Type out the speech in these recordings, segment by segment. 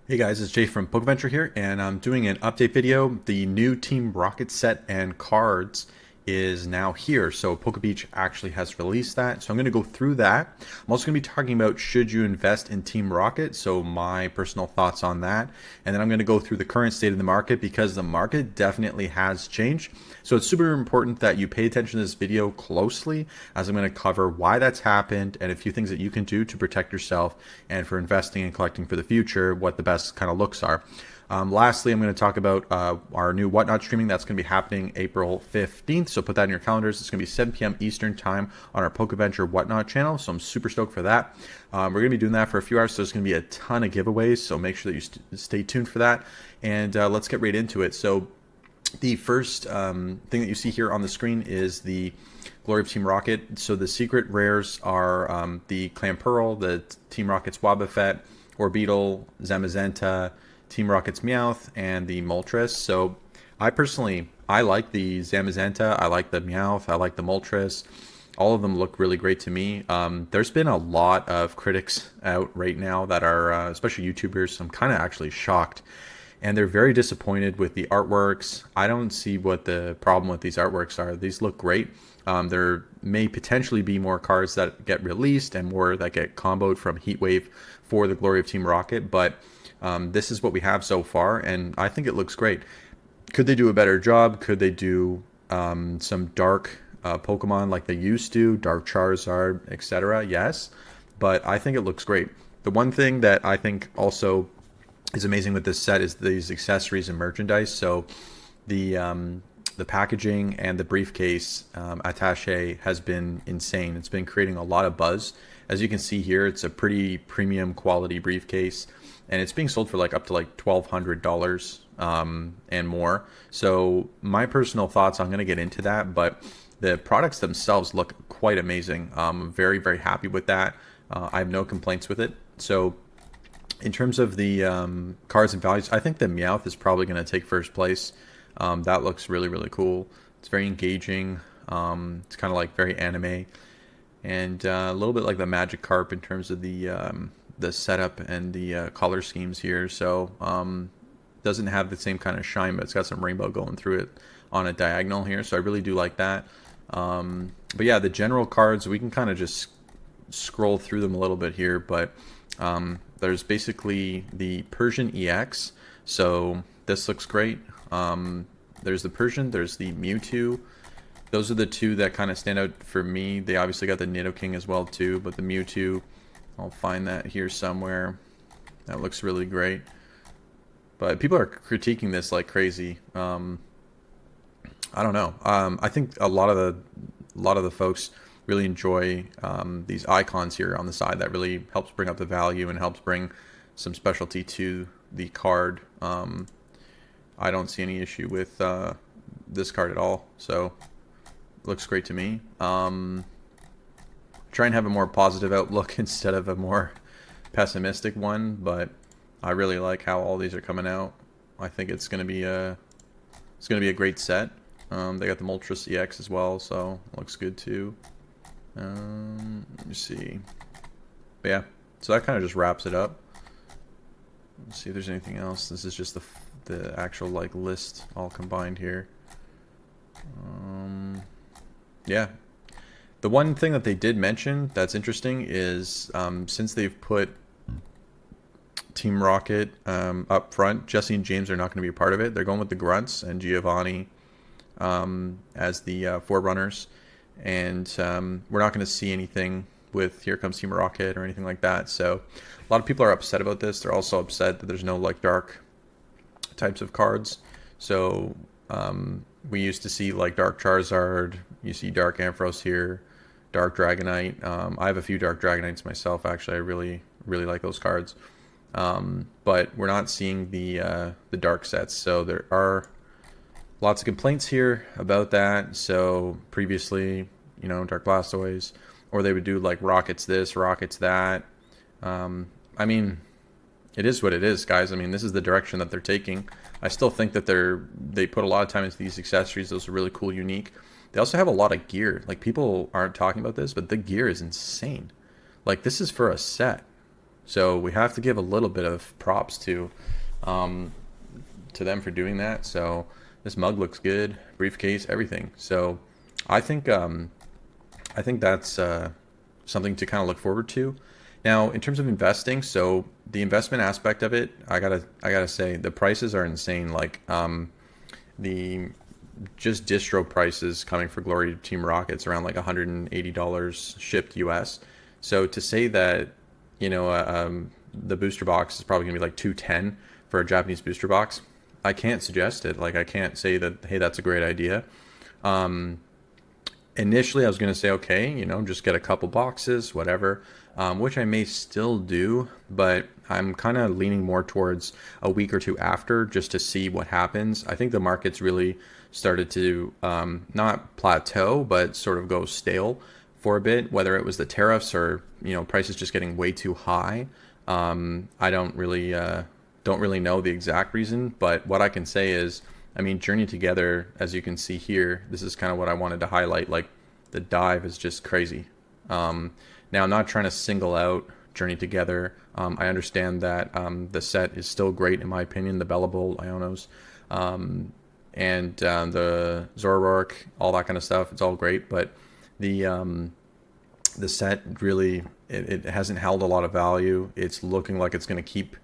Hey guys, it's Jay from PokeVenture here, and I'm doing an update video. The new Team Rocket set and cards is now here. So PokeBeach actually has released that. So I'm going to go through that. I'm also going to be talking about should you invest in Team Rocket, so my personal thoughts on that. And then I'm going to go through the current state of the market because the market definitely has changed. So it's super important that you pay attention to this video closely as I'm going to cover why that's happened and a few things that you can do to protect yourself and for investing and collecting for the future, what the best kind of looks are. Lastly, I'm going to talk about our new Whatnot streaming. That's going to be happening April 15th. So put that in your calendars. It's going to be 7 p.m. Eastern time on our PokeVenture Whatnot channel. So I'm super stoked for that. We're going to be doing that for a few hours. So there's going to be a ton of giveaways. So make sure that you stay tuned for that. And let's get right into it. So the first thing that you see here on the screen is the Glory of Team Rocket. So the secret rares are the Clamperl, the Team Rocket's Wobbuffet, Orbeetle, Zamazenta, Team Rocket's Meowth, and the Moltres. So I like the Zamazenta, I like the Meowth, I like the Moltres. All of them look really great to me. There's been a lot of critics out right now that are, especially YouTubers. I'm kind of actually shocked. And they're very disappointed with the artworks. I don't see what the problem with these artworks are. These look great. There may potentially be more cards that get released and more that get comboed from Heatwave for the Glory of Team Rocket, but this is what we have so far, and I think it looks great. Could they do a better job? Could they do some dark Pokemon like they used to, Dark Charizard, etc.? Yes, but I think it looks great. The one thing that I think also is amazing with this set is these accessories and merchandise. So the packaging and the briefcase attaché has been insane. It's been creating a lot of buzz. As you can see here, it's a pretty premium quality briefcase, and it's being sold for like up to like $1,200 and more. So my personal thoughts, I'm going to get into that, but the products themselves look quite amazing. I'm very, very happy with that. I have no complaints with it. So in terms of the cards and values, I think the Meowth is probably going to take first place. That looks really, really cool. It's very engaging. It's kind of like very anime, and a little bit like the Magikarp in terms of the setup and the color schemes here. So doesn't have the same kind of shine, but it's got some rainbow going through it on a diagonal here. So I really do like that. But yeah, the general cards, we can kind of just scroll through them a little bit here, but there's basically the Persian EX. So this looks great. There's the Persian, there's the Mewtwo. Those are the two that kind of stand out for me. They obviously got the Nidoking as well too, but the Mewtwo, I'll find that here somewhere. That looks really great. But people are critiquing this like crazy. I don't know. I think a lot of the folks really enjoy these icons here on the side. That really helps bring up the value and helps bring some specialty to the card. I don't see any issue with this card at all, so looks great to me. Try and have a more positive outlook instead of a more pessimistic one, but I really like how all these are coming out. I think it's gonna be a great set. They got the Moltres EX as well, so looks good too. Let me see. But yeah, so that kind of just wraps it up. Let's see if there's anything else. This is just the actual like list all combined here. Yeah, the one thing that they did mention that's interesting is since they've put Team Rocket up front, Jesse and James are not going to be a part of it. They're going with the Grunts and Giovanni as the forerunners, and we're not going to see anything with Here Comes Team Rocket or anything like that. So a lot of people are upset about this. They're also upset that there's no like dark types of cards. So we used to see like Dark Charizard, you see Dark Ampharos here, Dark Dragonite. I have a few Dark Dragonites myself, actually. I really like those cards. But we're not seeing the dark sets, so there are lots of complaints here about that. So previously, you know, Dark Blastoise, or they would do like Rockets this, Rockets that. I mean, it is what it is, guys. I mean, this is the direction that they're taking. I still think that they put a lot of time into these accessories. Those are really cool, unique. They also have a lot of gear. Like, people aren't talking about this, but the gear is insane. Like, this is for a set. So we have to give a little bit of props um, to them for doing that. So this mug looks good, briefcase, everything. So I think I think that's something to kind of look forward to. Now, in terms of investing, so the investment aspect of it, I gotta say the prices are insane. Like the just distro prices coming for Glory Team Rockets around like $180 shipped US. So to say that, the booster box is probably gonna be like 210 for a Japanese booster box, I can't suggest it. Like I can't say that, hey, that's a great idea. Initially, I was going to say, okay, just get a couple boxes, whatever, which I may still do, but I'm kind of leaning more towards a week or two after just to see what happens. I think the market's really started to not plateau, but sort of go stale for a bit, whether it was the tariffs or, prices just getting way too high. I don't really know the exact reason, but what I can say is, I mean, Journey Together, as you can see here, this is kind of what I wanted to highlight. Like, the dive is just crazy. Now, I'm not trying to single out Journey Together. I understand that the set is still great, in my opinion, the Bellable, Ionos, and the Zoroark, all that kind of stuff. It's all great, but the set really, it hasn't held a lot of value. It's looking like it's going to keep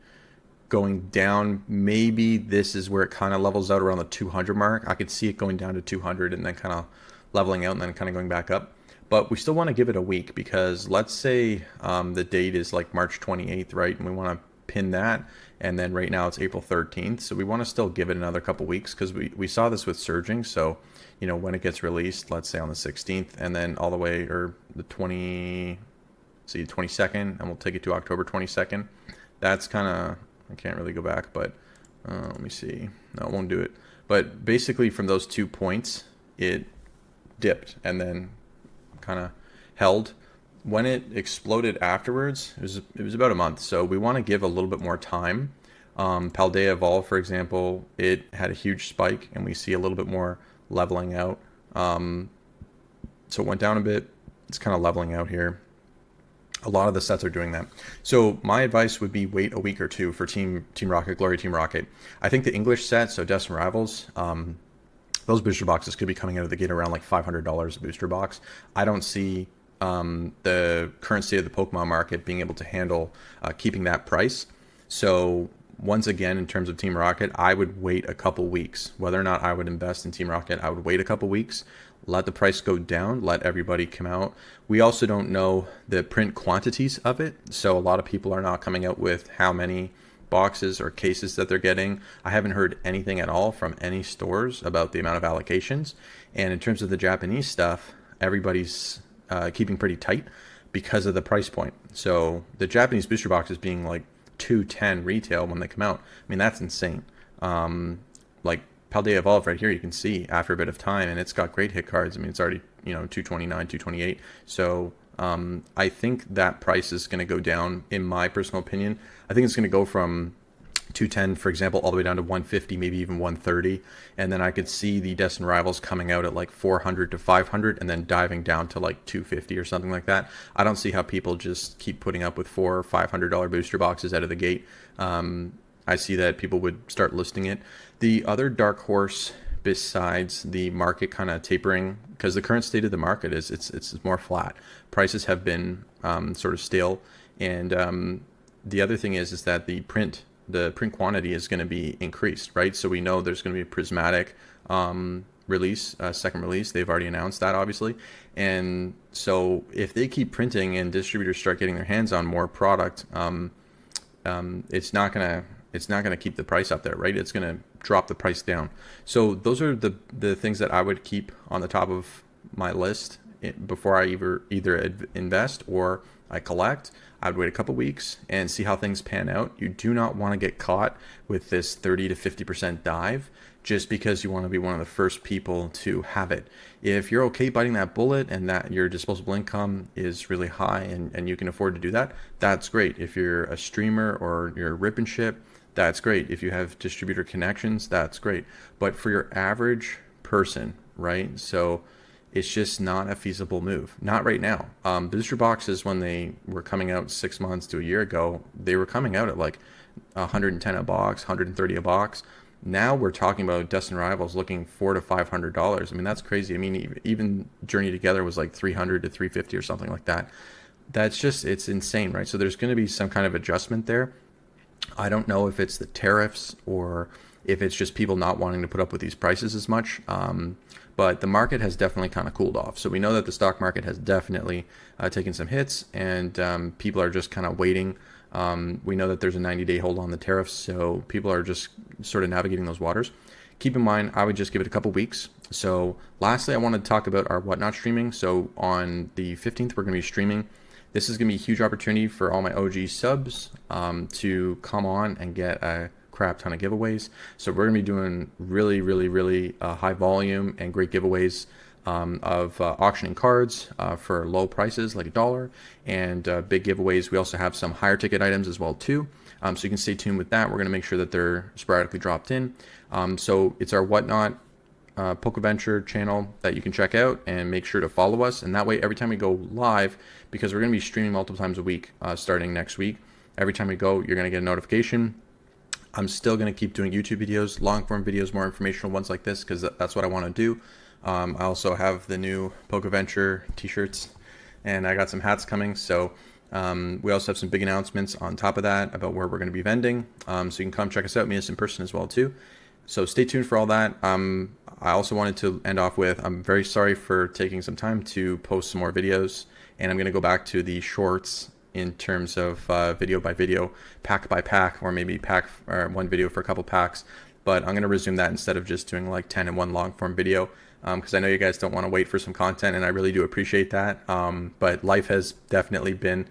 going down. Maybe this is where it kind of levels out around the 200 mark. I could see it going down to 200 and then kind of leveling out and then kind of going back up. But we still want to give it a week because let's say the date is like March 28th, right? And we want to pin that. And then right now it's April 13th. So we want to still give it another couple weeks because we saw this with Surging. So, when it gets released, let's say on the 16th and then all the way, or the 22nd, and we'll take it to October 22nd. That's kind of, I can't really go back, but let me see. No, it won't do it. But basically from those 2 points, it dipped and then kind of held. When it exploded afterwards, it was about a month. So we want to give a little bit more time. Paldea Evolve, for example, it had a huge spike and we see a little bit more leveling out. So it went down a bit. It's kind of leveling out here. A lot of the sets are doing that. So my advice would be wait a week or two for Team Rocket, Glory Team Rocket. I think the English set, so Destined Rivals, those booster boxes could be coming out of the gate around like $500 a booster box. I don't see the current state of the Pokemon market being able to handle keeping that price. So once again, in terms of Team Rocket, I would wait a couple weeks. Whether or not I would invest in Team Rocket, I would wait a couple weeks, let the price go down, let everybody come out. We also don't know the print quantities of it, so a lot of people are not coming out with how many boxes or cases that they're getting. I haven't heard anything at all from any stores about the amount of allocations. And in terms of the Japanese stuff, everybody's keeping pretty tight because of the price point. So the Japanese booster boxes being like 210 retail when they come out, I mean, that's insane. Like Paldea Evolve right here, you can see after a bit of time, and it's got great hit cards. I mean, it's already 229, 228. So I think that price is going to go down, in my personal opinion. I think it's going to go from 210, for example, all the way down to 150, maybe even 130. And then I could see the Destined Rivals coming out at like 400 to 500 and then diving down to like 250 or something like that. I don't see how people just keep putting up with $400 or $500 booster boxes out of the gate. I see that people would start listing it. The other dark horse, besides the market kind of tapering, because the current state of the market is it's more flat. Prices have been sort of stale, and the other thing is that the print quantity is going to be increased, right? So we know there's going to be a prismatic release, second release. They've already announced that, obviously. And so if they keep printing and distributors start getting their hands on more product, it's not gonna keep the price up there, right? It's gonna drop the price down. So those are the things that I would keep on the top of my list before I either invest or I collect. I'd wait a couple weeks and see how things pan out. You do not want to get caught with this 30 to 50% dive just because you want to be one of the first people to have it. If you're okay biting that bullet and that your disposable income is really high and you can afford to do that, that's great. If you're a streamer or you're a rip and ship, that's great. If you have distributor connections, that's great. But for your average person, right? So it's just not a feasible move. Not right now. Booster boxes, when they were coming out 6 months to a year ago, they were coming out at like 110 a box, 130 a box. Now we're talking about Destin Rivals looking $400 to $500. I mean, that's crazy. I mean, even Journey Together was like 300 to 350 or something like that. That's just, it's insane, right? So there's going to be some kind of adjustment there. I don't know if it's the tariffs or if it's just people not wanting to put up with these prices as much. But the market has definitely kind of cooled off. So we know that the stock market has definitely taken some hits, and people are just kind of waiting. We know that there's a 90-day hold on the tariffs, so people are just sort of navigating those waters. Keep in mind, I would just give it a couple weeks. So lastly, I want to talk about our Whatnot streaming. So on the 15th, we're going to be streaming. This is going to be a huge opportunity for all my OG subs to come on and get a crap ton of giveaways. So we're going to be doing really high volume and great giveaways of auctioning cards for low prices like $1 and big giveaways. We also have some higher ticket items as well too. So you can stay tuned with that. We're going to make sure that they're sporadically dropped in. So it's our Whatnot PokeVenture channel that you can check out, and make sure to follow us. And that way, every time we go live, because we're going to be streaming multiple times a week starting next week, every time we go, you're going to get a notification. I'm still going to keep doing YouTube videos, long form videos, more informational ones like this, because that's what I want to do. I also have the new PokeVenture t-shirts, and I got some hats coming. So we also have some big announcements on top of that about where we're going to be vending. So you can come check us out, meet us in person as well too. So stay tuned for all that. I also wanted to end off with, I'm very sorry for taking some time to post some more videos, and I'm going to go back to the shorts in terms of video by video, pack by pack, or maybe pack or one video for a couple packs. But I'm going to resume that instead of just doing like 10 in one long form video, because I know you guys don't want to wait for some content, and I really do appreciate that. But life has definitely been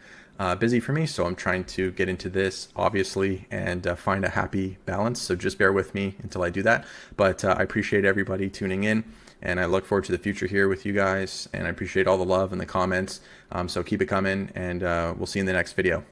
busy for me, so I'm trying to get into this, obviously, and find a happy balance. So just bear with me until I do that. But I appreciate everybody tuning in, and I look forward to the future here with you guys, and I appreciate all the love and the comments. So keep it coming, and we'll see you in the next video.